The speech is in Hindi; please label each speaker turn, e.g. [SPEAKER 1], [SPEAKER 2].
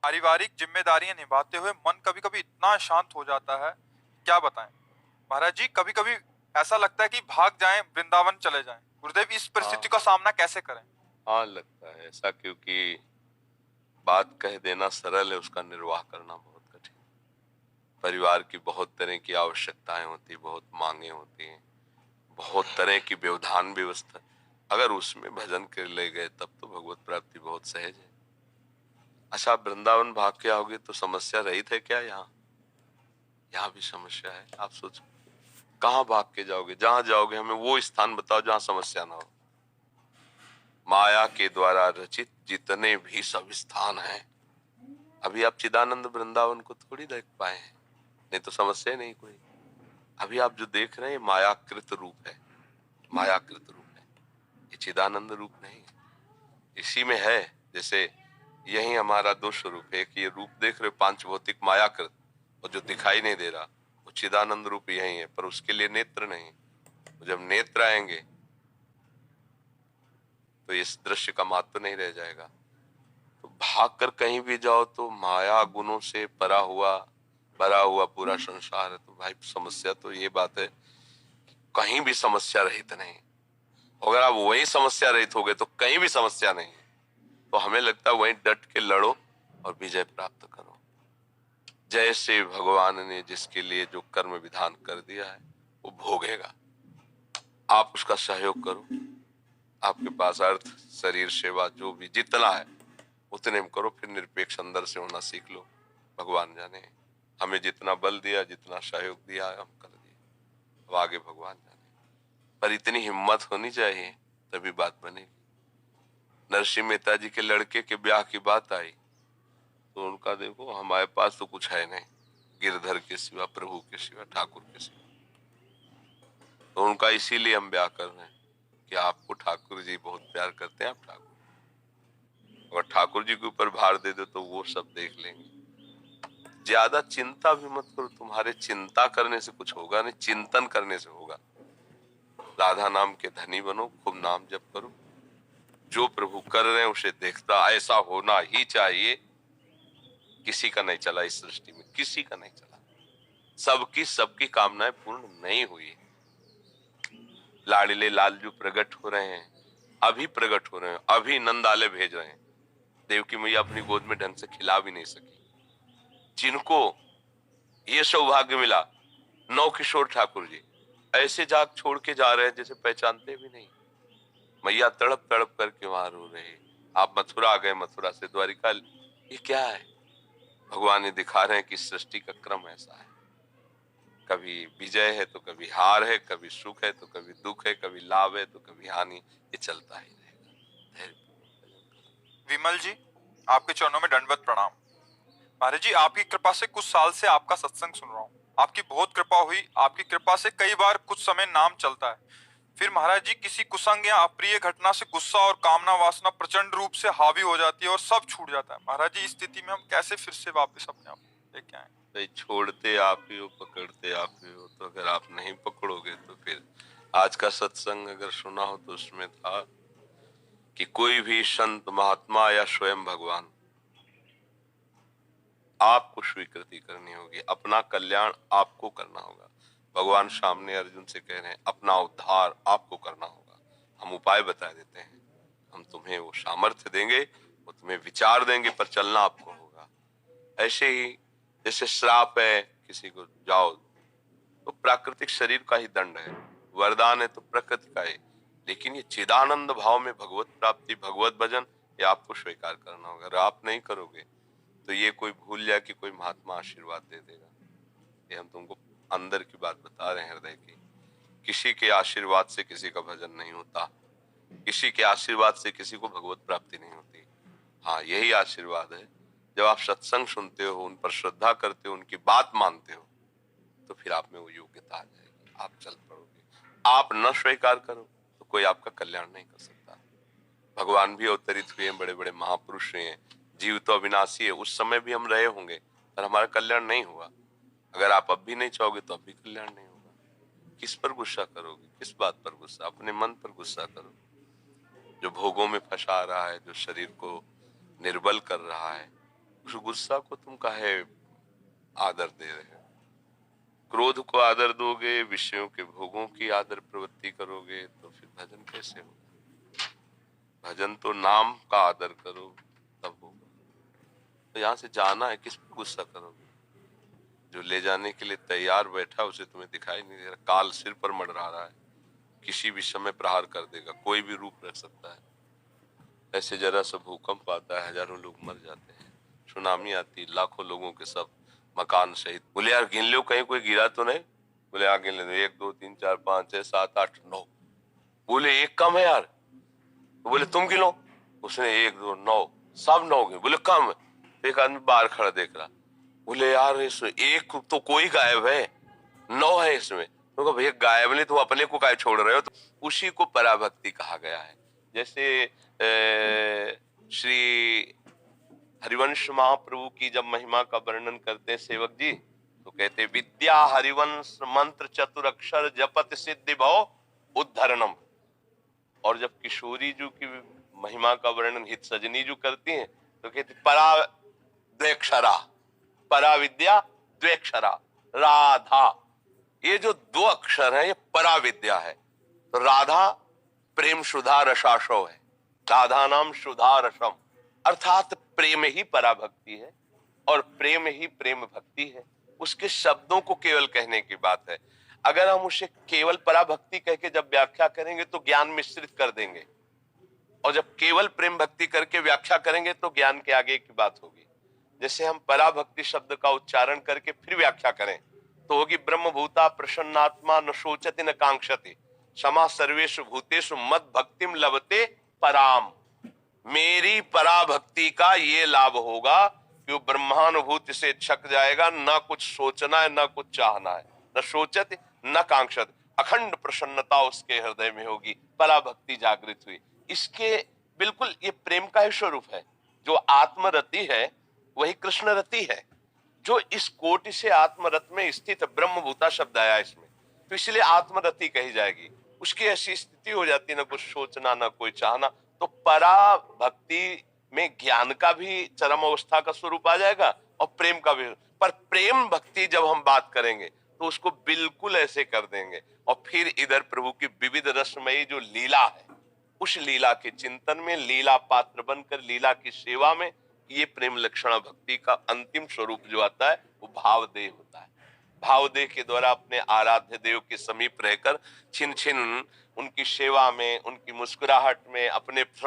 [SPEAKER 1] पारिवारिक जिम्मेदारियां निभाते हुए मन कभी कभी इतना शांत हो जाता है, क्या बताएं। महाराज जी, कभी कभी ऐसा लगता है कि भाग जाएं, वृंदावन चले जाएं। गुरुदेव, इस परिस्थिति
[SPEAKER 2] हाँ
[SPEAKER 1] का सामना कैसे करें?
[SPEAKER 2] हाँ, लगता है ऐसा, क्योंकि बात कह देना सरल है, उसका निर्वाह करना बहुत कठिन। परिवार की बहुत तरह की आवश्यकताएं होती, बहुत मांगे होती हैं, बहुत तरह की व्यवधान व्यवस्था। अगर उसमें भजन कर ले गए तब तो भगवत प्राप्ति बहुत सहज है। अच्छा, आप वृंदावन भाग के आओगे तो समस्या रहित है क्या? यहाँ यहाँ भी समस्या है। आप सोचो, कहाँ भाग के जाओगे? जहां जाओगे हमें वो स्थान बताओ जहां समस्या ना हो। माया के द्वारा रचित जितने भी सब स्थान हैं, अभी आप चिदानंद वृंदावन को थोड़ी देख पाए हैं, नहीं तो समस्या नहीं कोई। अभी आप जो देख रहे हैं मायाकृत रूप है, मायाकृत रूप है, ये चिदानंद रूप नहीं है। इसी में है, जैसे यही हमारा दो स्वरूप है कि ये रूप देख रहे हो पांच भौतिक मायाकृत, और जो दिखाई नहीं दे रहा वो चिदानंद रूप यही है, पर उसके लिए नेत्र नहीं। तो जब नेत्र आएंगे तो इस दृश्य का महत्व नहीं रह जाएगा। तो भाग कर कहीं भी जाओ तो माया गुणों से भरा हुआ पूरा संसार है। तो भाई समस्या तो ये बात है, कहीं भी समस्या रहित नहीं। अगर आप वही समस्या रहित हो गए तो कहीं भी समस्या नहीं है। तो हमें लगता है वहीं डट के लड़ो और विजय प्राप्त करो। जैसे भगवान ने जिसके लिए जो कर्म विधान कर दिया है वो भोगेगा, आप उसका सहयोग करो। आपके पास अर्थ, शरीर, सेवा जो भी जितना है उतने में करो, फिर निरपेक्ष अंदर से होना सीख लो। भगवान जाने हमें जितना बल दिया, जितना सहयोग दिया हम कर दिए, अब आगे भगवान जाने। पर इतनी हिम्मत होनी चाहिए तभी बात बनेगी। नरसिंह मेहता जी के लड़के के ब्याह की बात आई तो उनका देखो, हमारे पास तो कुछ है नहीं गिरधर के सिवा, प्रभु के सिवा, ठाकुर के सिवा। तो उनका इसीलिए हम ब्याह कर रहे हैं कि आपको ठाकुर जी बहुत प्यार करते हैं। आप ठाकुर, अगर ठाकुर जी के ऊपर भार दे दो तो वो सब देख लेंगे। ज्यादा चिंता भी मत करो, तुम्हारे चिंता करने से कुछ होगा नहीं, चिंतन करने से होगा। राधा नाम के धनी बनो, खूब नाम जप करो, जो प्रभु कर रहे हैं उसे देखता, ऐसा होना ही चाहिए। किसी का नहीं चला इस सृष्टि में, किसी का नहीं चला, सबकी कामनाएं पूर्ण नहीं हुई। लाडले लालजू प्रकट हो रहे हैं, अभी प्रकट हो रहे हैं, अभी नंदाले भेज रहे हैं। देवकी मैया अपनी गोद में ढंग से खिला भी नहीं सकी। जिनको ये सौभाग्य मिला, नौ किशोर ठाकुर जी ऐसे जाग छोड़ के जा रहे हैं जैसे पहचानते भी नहीं। मैया तड़प तड़प करके वहां रो रहे। आप मथुरा आ गए, मथुरा से द्वारिका, ये क्या है? भगवान ये दिखा रहे हैं कि सृष्टि का क्रम ऐसा है, कभी विजय है तो कभी हार है, कभी सुख है तो कभी दुख है, कभी लाभ है तो कभी हानि, ये चलता ही रहेगा।
[SPEAKER 1] विमल जी, आपके चरणों में दंडवत प्रणाम। महाराज जी, आपकी कृपा से कुछ साल से आपका सत्संग सुन रहा हूँ। आपकी बहुत कृपा हुई। आपकी कृपा से कई बार कुछ समय नाम चलता है, फिर महाराज जी किसी कुसंग या अप्रिय घटना से गुस्सा और कामना वासना प्रचंड रूप से हावी हो जाती है और सब छूट जाता है। महाराज जी, इस स्थिति में हम कैसे फिर से वापस अपने आप लेके आए?
[SPEAKER 2] भाई छोड़ते आप ही हो, पकड़ते आप ही हो। तो अगर आप नहीं पकड़ोगे तो फिर आज का सत्संग अगर सुना हो तो उसमें था कि कोई भी संत महात्मा या स्वयं भगवान, आपको स्वीकृति करनी होगी, अपना कल्याण आपको करना होगा। भगवान सामने अर्जुन से कह रहे हैं अपना उद्धार आपको करना होगा। हम उपाय बता देते हैं, हम तुम्हें वो सामर्थ्य देंगे, वो तुम्हें विचार देंगे, पर चलना आपको होगा। ऐसे ही जैसे श्राप है किसी को जाओ, तो प्राकृतिक शरीर का ही दंड है, वरदान है तो प्रकृति का है। लेकिन ये चिदानंद भाव में भगवत प्राप्ति, भगवत भजन, ये आपको स्वीकार करना होगा। अगर आप नहीं करोगे तो ये कोई भूल जाए कि कोई महात्मा आशीर्वाद दे देगा। ये हम तुमको अंदर की बात बता रहे हैं, हृदय की। किसी के आशीर्वाद से किसी का भजन नहीं होता, किसी के आशीर्वाद से किसी को भगवत प्राप्ति नहीं होती। हाँ, यही आशीर्वाद है, जब आप सत्संग सुनते हो, उन पर श्रद्धा करते हो, उनकी बात मानते हो, तो फिर आप में वो योग्यता आ जाएगी, आप चल पड़ोगे। आप न स्वीकार करो तो कोई आपका कल्याण नहीं कर सकता। भगवान भी अवतरित हुए हैं, बड़े बड़े महापुरुष हुए हैं, जीव तो अविनाशी है, उस समय भी हम रहे होंगे पर हमारा कल्याण नहीं हुआ। अगर आप अब भी नहीं चाहोगे तो अब भी कल्याण नहीं होगा। किस पर गुस्सा करोगे? किस बात पर गुस्सा? अपने मन पर गुस्सा करो, जो भोगों में फंसा रहा है, जो शरीर को निर्बल कर रहा है, उस गुस्सा को तुम काहे आदर दे रहे हो? क्रोध को आदर दोगे, विषयों के भोगों की आदर प्रवृत्ति करोगे, तो फिर भजन कैसे होगा? भजन तो नाम का आदर करो तब होगा। तो यहाँ से जाना है, किस पे गुस्सा करोगे? जो ले जाने के लिए तैयार बैठा उसे तुम्हें दिखाई नहीं दे रहा, काल सिर पर मंडरा रहा है, किसी भी समय प्रहार कर देगा, कोई भी रूप रख सकता है। ऐसे जरा सा भूकंप आता है, हजारों लोग मर जाते हैं, सुनामी आती, लाखों लोगों के सब मकान सहित। बोले यार गिन लो कहीं कोई गिरा तो नहीं? बोले हाँ गिन ले, 1 2 3 4 5 6 7 8 9। बोले एक कम है यार। तो बोले तुम गिनो। उसने 1 2 9 सब 9 गिने। बोले कम है। एक आदमी बाहर खड़ा देख रहा, बोले यार इसमें एक तो कोई गायब है, 9 है इसमें। तो कहा भैया गायब नहीं तो अपने को काय छोड़ रहे हो? तो उसी को पराभक्ति कहा गया है। जैसे श्री हरिवंश महाप्रभु की जब महिमा का वर्णन करते हैं सेवक जी, तो कहते विद्या हरिवंश मंत्र चतुर अक्षर जपत सिद्धि भव उद्धरणम। और जब किशोरी जी की महिमा का वर्णन हित सजनी जी करती हैं, तो कहते परा द्वेक्षरा, परा विद्या द्वेक्षरा राधा। ये जो 2 अक्षर हैं ये परा विद्या है। तो राधा प्रेम सुधा रसाशो है, राधा नाम सुधा रसम, अर्थात प्रेम ही पराभक्ति है और प्रेम ही प्रेम भक्ति है। उसके शब्दों को केवल कहने की बात है। अगर हम उसे केवल पराभक्ति कह के जब व्याख्या करेंगे तो ज्ञान मिश्रित कर देंगे, और जब केवल प्रेम भक्ति करके व्याख्या करेंगे तो ज्ञान के आगे की बात होगी। जैसे हम पराभक्ति शब्द का उच्चारण करके फिर व्याख्या करें तो होगी ब्रह्मभूता प्रसन्नात्मा न शोचति न कांक्षति क्षमा सर्वेषु भूतेषु मद भक्तिम लभते पराम। मेरी पराभक्ति का ये लाभ होगा कि वो ब्रह्मानुभूति से छक जाएगा, ना कुछ सोचना है ना कुछ चाहना है, न सोचत न कांक्षत, अखंड प्रसन्नता उसके हृदय में होगी, पराभक्ति जागृत हुई। इसके बिल्कुल ये प्रेम का ही स्वरूप है। जो आत्मरति है वही कृष्ण रति है। जो इस कोटि से आत्मरत में स्थित ब्रह्मभूता शब्द आया इसमें, तो इसलिए आत्मरति कही जाएगी। उसकी ऐसी स्थिति हो जाती है, ना कुछ सोचना ना कोई चाहना। तो परा भक्ति में ज्ञान का भी चरम अवस्था का स्वरूप आ जाएगा और प्रेम का भी। पर प्रेम भक्ति जब हम बात करेंगे तो उसको बिल्कुल ऐसे कर देंगे। और फिर इधर प्रभु की विविध रसमयी जो लीला है, उस लीला के चिंतन में, लीला पात्र बनकर लीला की सेवा में, ये प्रेम लक्षणा भक्ति का अंतिम स्वरूप जो आता है वो भावदेह होता है। भावदेह के द्वारा अपने आराध्य देव के समीप रहकर छिन छिन उनकी सेवा में, उनकी मुस्कुराहट में, अपने